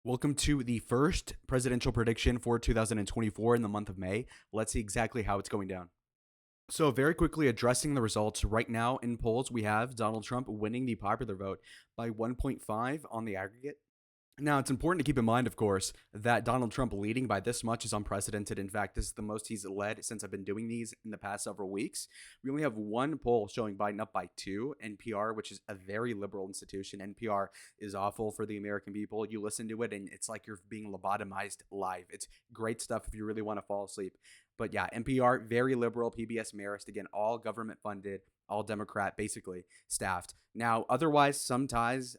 Welcome to the first presidential prediction for 2024 in the month of May. Let's see exactly how it's going down. So, very quickly addressing the results right now in polls, we have Donald Trump winning the popular vote by 1.5 on the aggregate. Now, it's important to keep in mind, of course, that Donald Trump leading by this much is unprecedented. In fact, this is the most he's led since I've been doing these in the past several weeks. We only have one poll showing Biden up by 2. NPR, which is a very liberal institution. NPR is awful for the American people. You listen to it and it's like you're being lobotomized live. It's great stuff if you really want to fall asleep. But yeah, NPR, very liberal, PBS Marist, again, all government funded, all Democrat, basically staffed. Now, otherwise, some ties,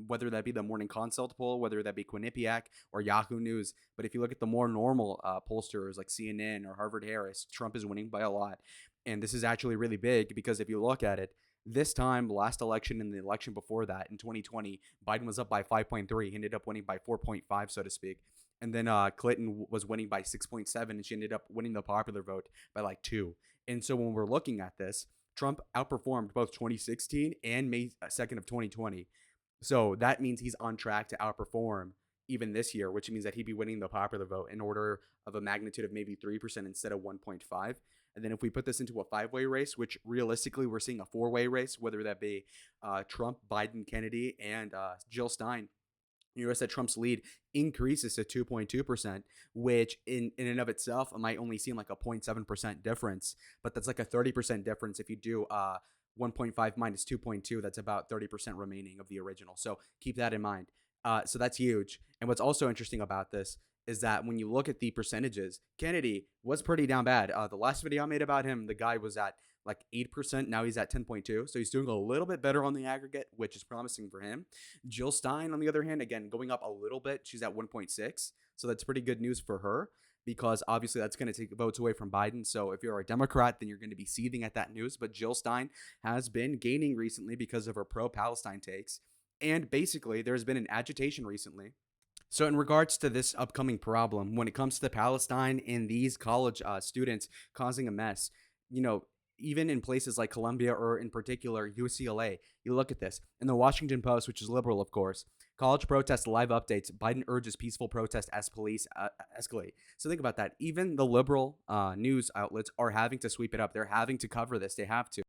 whether that be the Morning Consult poll, whether that be Quinnipiac or Yahoo News. But if you look at the more normal pollsters like CNN or Harvard Harris, Trump is winning by a lot. And this is actually really big because if you look at it, this time, last election and the election before that in 2020, Biden was up by 5.3. He ended up winning by 4.5, so to speak. And then Clinton was winning by 6.7, and she ended up winning the popular vote by like 2. And so when we're looking at this, Trump outperformed both 2016 and May 2nd of 2020. So that means he's on track to outperform even this year, which means that he'd be winning the popular vote in order of a magnitude of maybe 3% instead of 1.5. And then if we put this into a 5-way race, which realistically we're seeing a 4-way race, whether that be Trump, Biden, Kennedy, and Jill Stein, you notice that Trump's lead increases to 2.2%, which in and of itself might only seem like a 0.7% difference, but that's like a 30% difference if you do 1.5 minus 2.2. That's about 30% remaining of the original. So keep that in mind. So that's huge. And what's also interesting about this is that when you look at the percentages, Kennedy was pretty down bad. The last video I made about him, the guy was at like 8%. Now he's at 10.2. So he's doing a little bit better on the aggregate, which is promising for him. Jill Stein, on the other hand, again, going up a little bit. She's at 1.6. So that's pretty good news for her because obviously that's going to take votes away from Biden. So if you're a Democrat, then you're going to be seething at that news. But Jill Stein has been gaining recently because of her pro-Palestine takes. And basically, there's been an agitation recently. So in regards to this upcoming problem, when it comes to Palestine and these college students causing a mess, even in places like Columbia or in particular UCLA, you look at this. In the Washington Post, which is liberal, of course, college protests live updates. Biden urges peaceful protest as police escalate. So think about that. Even the liberal news outlets are having to sweep it up. They're having to cover this. They have to.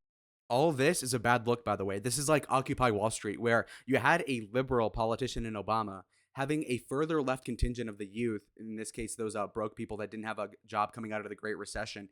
All this is a bad look, by the way. This is like Occupy Wall Street, where you had a liberal politician in Obama having a further left contingent of the youth, in this case, those broke people that didn't have a job coming out of the Great Recession,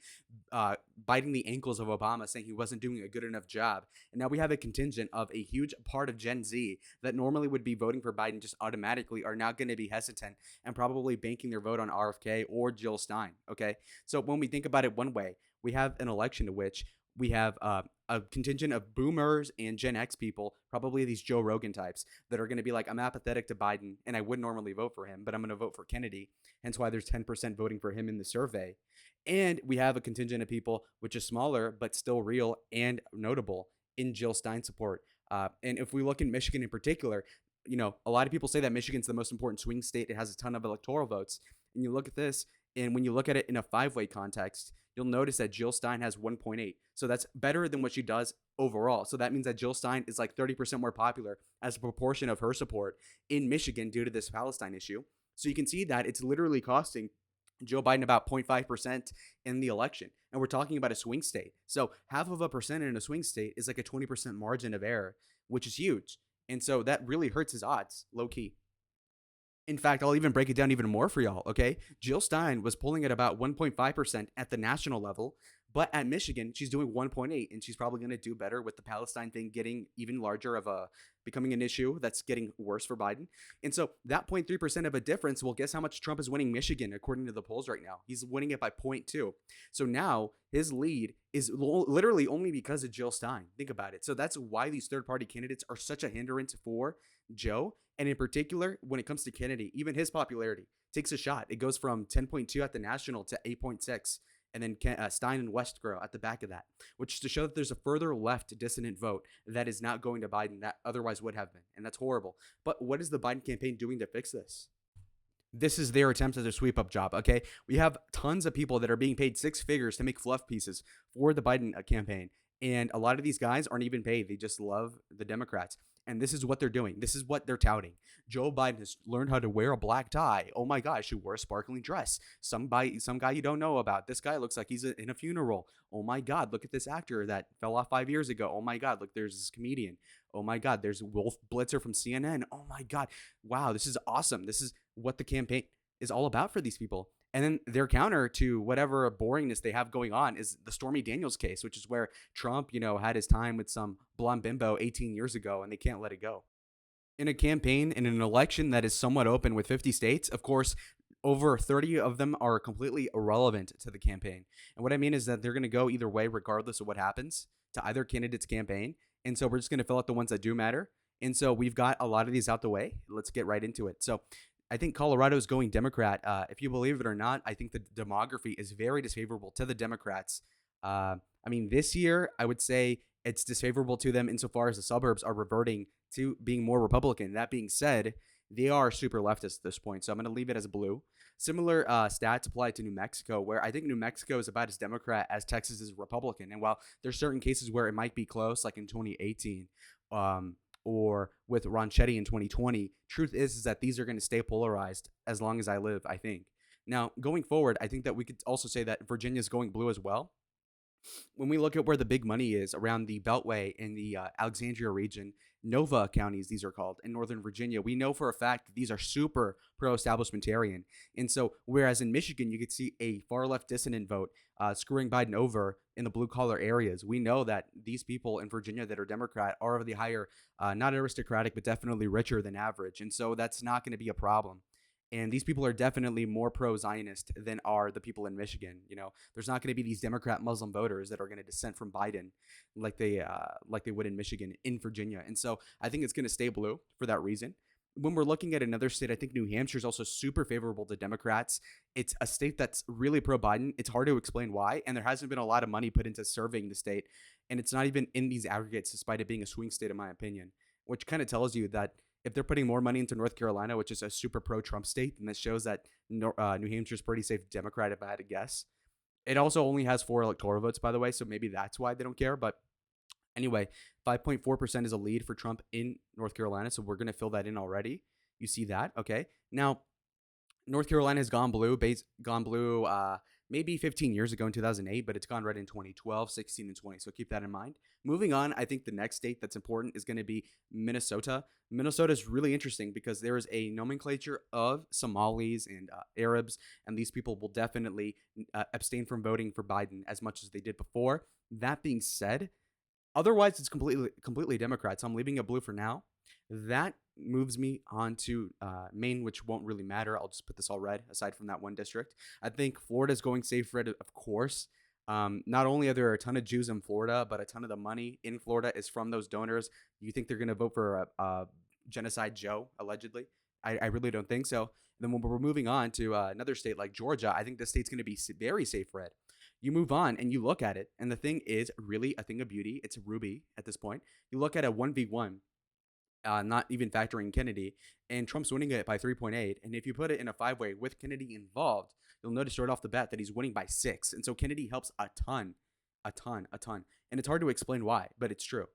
biting the ankles of Obama, saying he wasn't doing a good enough job. And now we have a contingent of a huge part of Gen Z that normally would be voting for Biden just automatically are now going to be hesitant and probably banking their vote on RFK or Jill Stein. Okay. So when we think about it one way, we have an election to which we have a contingent of boomers and Gen X people, probably these Joe Rogan types, that are going to be like, I'm apathetic to Biden and I wouldn't normally vote for him, but I'm going to vote for Kennedy. Hence why there's 10% voting for him in the survey. And we have a contingent of people, which is smaller, but still real and notable in Jill Stein support. And if we look in Michigan in particular, a lot of people say that Michigan's the most important swing state. It has a ton of electoral votes. And you look at this, and when you look at it in a 5-way context, you'll notice that Jill Stein has 1.8. So that's better than what she does overall. So that means that Jill Stein is like 30% more popular as a proportion of her support in Michigan due to this Palestine issue. So you can see that it's literally costing Joe Biden about 0.5% in the election. And we're talking about a swing state. So 0.5% in a swing state is like a 20% margin of error, which is huge. And so that really hurts his odds, low key. In fact, I'll even break it down even more for y'all, okay? Jill Stein was polling at about 1.5% at the national level, but at Michigan, she's doing 1.8, and she's probably going to do better with the Palestine thing getting even larger of becoming an issue that's getting worse for Biden. And so that 0.3% of a difference, well, guess how much Trump is winning Michigan according to the polls right now? He's winning it by 0.2. So now his lead is literally only because of Jill Stein. Think about it. So that's why these third-party candidates are such a hindrance for Joe. And in particular, when it comes to Kennedy, even his popularity takes a shot. It goes from 10.2 at the national to 8.6. And then Stein and West grow at the back of that, which is to show that there's a further left dissonant vote that is not going to Biden that otherwise would have been. And that's horrible. But what is the Biden campaign doing to fix this? This is their attempt at a sweep up job. Okay. We have tons of people that are being paid 6 figures to make fluff pieces for the Biden campaign. And a lot of these guys aren't even paid. They just love the Democrats. And this is what they're doing. This is what they're touting. Joe Biden has learned how to wear a black tie. Oh my gosh, he wore a sparkling dress. Some guy you don't know about. This guy looks like he's in a funeral. Oh my God, look at this actor that fell off 5 years ago. Oh my God, look, there's this comedian. Oh my God, there's Wolf Blitzer from CNN. Oh my God, wow, this is awesome. This is what the campaign is all about for these people. And then their counter to whatever boringness they have going on is the Stormy Daniels case, which is where Trump, had his time with some blonde bimbo 18 years ago and they can't let it go. In a campaign, in an election that is somewhat open with 50 states, of course, over 30 of them are completely irrelevant to the campaign. And what I mean is that they're going to go either way, regardless of what happens to either candidate's campaign. And so we're just going to fill out the ones that do matter. And so we've got a lot of these out the way. Let's get right into it. So I think Colorado is going Democrat. If you believe it or not, I think the demography is very disfavorable to the Democrats. This year, I would say it's disfavorable to them insofar as the suburbs are reverting to being more Republican. That being said, they are super leftist at this point, so I'm going to leave it as blue. Similar stats apply to New Mexico, where I think New Mexico is about as Democrat as Texas is Republican. And while there's certain cases where it might be close, like in 2018, or with Ron Chetty in 2020, truth is that these are going to stay polarized as long as I live, I think. Now, going forward, I think that we could also say that Virginia is going blue as well. When we look at where the big money is around the Beltway in the Alexandria region, Nova counties, these are called, in Northern Virginia, we know for a fact that these are super pro-establishmentarian. And so, whereas in Michigan, you could see a far left dissonant vote screwing Biden over in the blue collar areas, we know that these people in Virginia that are Democrat are of the higher, not aristocratic, but definitely richer than average. And so that's not going to be a problem. And these people are definitely more pro-Zionist than are the people in Michigan. There's not going to be these Democrat Muslim voters that are going to dissent from Biden like they would in Michigan, in Virginia. And so I think it's going to stay blue for that reason. When we're looking at another state, I think New Hampshire is also super favorable to Democrats. It's a state that's really pro-Biden. It's hard to explain why, and there hasn't been a lot of money put into serving the state, and it's not even in these aggregates, despite it being a swing state, in my opinion, which kind of tells you that if they're putting more money into North Carolina, which is a super pro-Trump state, then that shows that New Hampshire is pretty safe Democrat, if I had to guess. It also only has 4 electoral votes, by the way, so maybe that's why they don't care. But anyway, 5.4% is a lead for Trump in North Carolina, so we're going to fill that in already. You see that, okay? Now, North Carolina has gone blue, maybe 15 years ago in 2008, but it's gone red in 2012, 16, and 20. So keep that in mind. Moving on, I think the next state that's important is going to be Minnesota. Minnesota is really interesting because there is a nomenclature of Somalis and Arabs, and these people will definitely abstain from voting for Biden as much as they did before. That being said, otherwise it's completely Democrat, so I'm leaving it blue for now. That moves me on to Maine, which won't really matter. I'll just put this all red aside from that one district. I think Florida's going safe red, of course. Not only are there a ton of Jews in Florida, but a ton of the money in Florida is from those donors. You think they're going to vote for Genocide Joe, allegedly? I really don't think so. Then when we're moving on to another state like Georgia, I think the state's going to be very safe red. You move on and you look at it, and the thing is really a thing of beauty. It's a ruby at this point. You look at a 1v1. Not even factoring Kennedy, and Trump's winning it by 3.8. And if you put it in a 5-way with Kennedy involved, you'll notice right off the bat that he's winning by 6. And so Kennedy helps a ton. And it's hard to explain why, but it's true.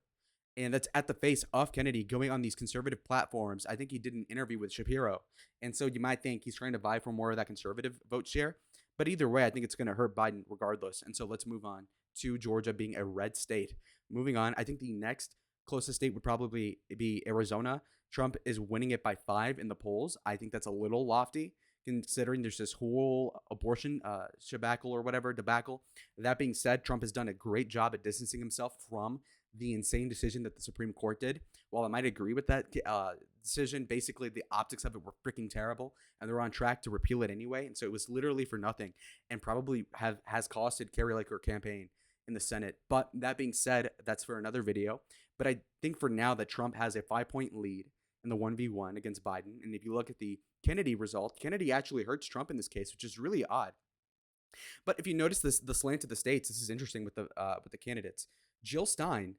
And that's at the face of Kennedy going on these conservative platforms. I think he did an interview with Shapiro. And so you might think he's trying to vie for more of that conservative vote share. But either way, I think it's going to hurt Biden regardless. And so let's move on to Georgia being a red state. Moving on, I think the next closest state would probably be Arizona. Trump is winning it by 5 in the polls. I think that's a little lofty considering there's this whole abortion debacle. That being said, Trump has done a great job at distancing himself from the insane decision that the Supreme Court did. While I might agree with that decision, basically the optics of it were freaking terrible, and they're on track to repeal it anyway. And so it was literally for nothing, and probably has costed Carrie Laker campaign in the Senate. But that being said, that's for another video. But I think for now that Trump has a 5-point lead in the 1v1 against Biden. And if you look at the Kennedy result, Kennedy actually hurts Trump in this case, which is really odd. But if you notice the slant of the states, this is interesting with the candidates. Jill Stein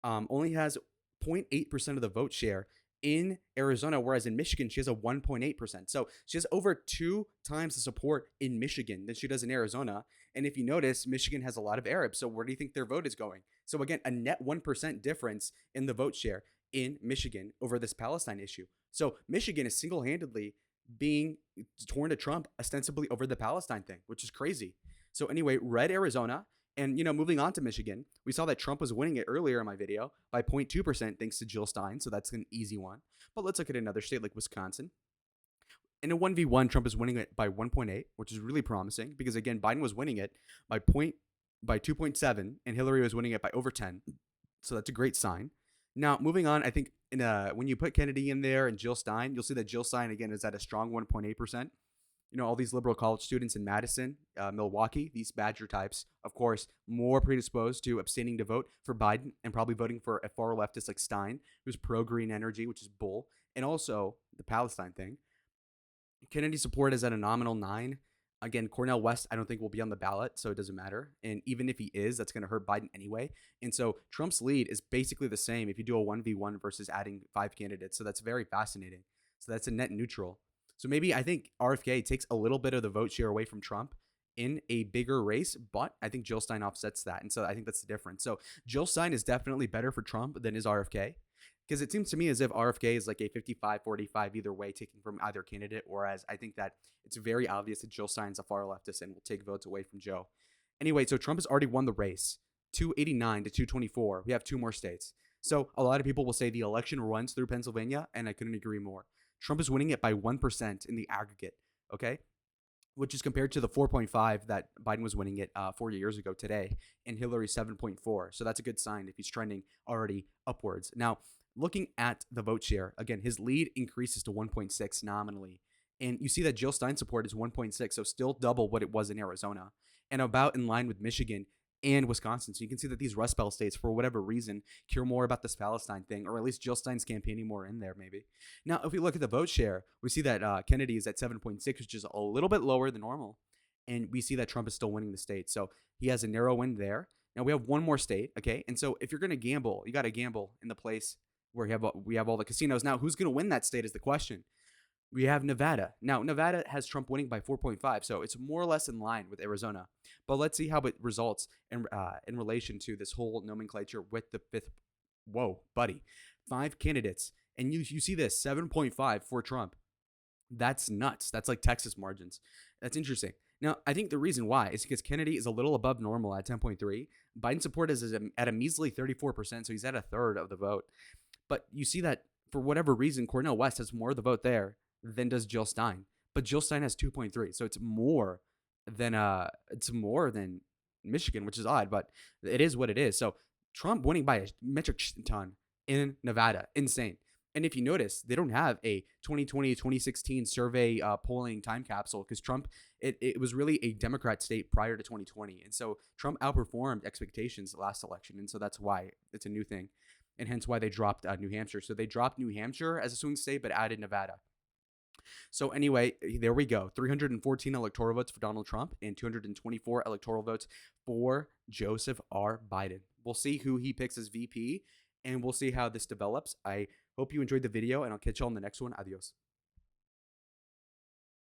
only has 0.8% of the vote share in Arizona, whereas in Michigan, she has a 1.8%. So she has over 2 times the support in Michigan than she does in Arizona. And if you notice, Michigan has a lot of Arabs. So where do you think their vote is going? So again, a net 1% difference in the vote share in Michigan over this Palestine issue. So Michigan is single-handedly being torn to Trump ostensibly over the Palestine thing, which is crazy. So anyway, red Arizona. And, moving on to Michigan, we saw that Trump was winning it earlier in my video by 0.2% thanks to Jill Stein. So that's an easy one. But let's look at another state like Wisconsin. In a 1v1, Trump is winning it by 1.8, which is really promising because, again, Biden was winning it by 2.7 and Hillary was winning it by over 10. So that's a great sign. Now, moving on, I think when you put Kennedy in there and Jill Stein, you'll see that Jill Stein, again, is at a strong 1.8%. All these liberal college students in Madison, Milwaukee, these Badger types, of course, more predisposed to abstaining to vote for Biden and probably voting for a far leftist like Stein, who's pro-green energy, which is bull, and also the Palestine thing. Kennedy support is at a nominal 9. Again, Cornel West, I don't think will be on the ballot, so it doesn't matter. And even if he is, that's going to hurt Biden anyway. And so Trump's lead is basically the same if you do a 1v1 versus adding 5 candidates. So that's very fascinating. So that's a net neutral. So maybe I think RFK takes a little bit of the vote share away from Trump in a bigger race, but I think Jill Stein offsets that. And so I think that's the difference. So Jill Stein is definitely better for Trump than is RFK. Because it seems to me as if RFK is like a 55-45 either way, taking from either candidate, whereas I think that it's very obvious that Jill Stein's a far leftist and will take votes away from Joe. Anyway, so Trump has already won the race, 289 to 224. We have 2 more states. So a lot of people will say the election runs through Pennsylvania, and I couldn't agree more. Trump is winning it by 1% in the aggregate, okay? Which is compared to the 4.5 that Biden was winning it 4 years ago today, and Hillary 7.4. So that's a good sign if he's trending already upwards. Now, looking at the vote share, again, his lead increases to 1.6 nominally. And you see that Jill Stein support is 1.6, so still double what it was in Arizona, and about in line with Michigan and Wisconsin. So you can see that these Rust Belt states, for whatever reason, care more about this Palestine thing, or at least Jill Stein's campaigning more in there, maybe. Now, if we look at the vote share, we see that Kennedy is at 7.6, which is a little bit lower than normal. And we see that Trump is still winning the state. So he has a narrow win there. Now, we have one more state, okay? And so if you're going to gamble, you got to gamble in the place where we have all the casinos. Now, who's going to win that state is the question. We have Nevada. Now, Nevada has Trump winning by 4.5, so it's more or less in line with Arizona. But let's see how it results in relation to this whole nomenclature with the 5 candidates. And you see this, 7.5 for Trump. That's nuts. That's like Texas margins. That's interesting. Now, I think the reason why is because Kennedy is a little above normal at 10.3. Biden support is at a measly 34%, so he's at a third of the vote. But you see that for whatever reason, Cornel West has more of the vote there than does Jill Stein. But Jill Stein has 2.3, so it's more than Michigan, which is odd, but it is what it is. So Trump winning by a metric ton in Nevada, insane. And if you notice, they don't have a 2020-2016 survey polling time capsule because Trump, it was really a Democrat state prior to 2020. And so Trump outperformed expectations last election. And so that's why it's a new thing. And hence why they dropped New Hampshire. So they dropped New Hampshire as a swing state, but added Nevada. So anyway, there we go. 314 electoral votes for Donald Trump and 224 electoral votes for Joseph R. Biden. We'll see who he picks as VP, and we'll see how this develops. I hope you enjoyed the video, and I'll catch you on the next one. Adios.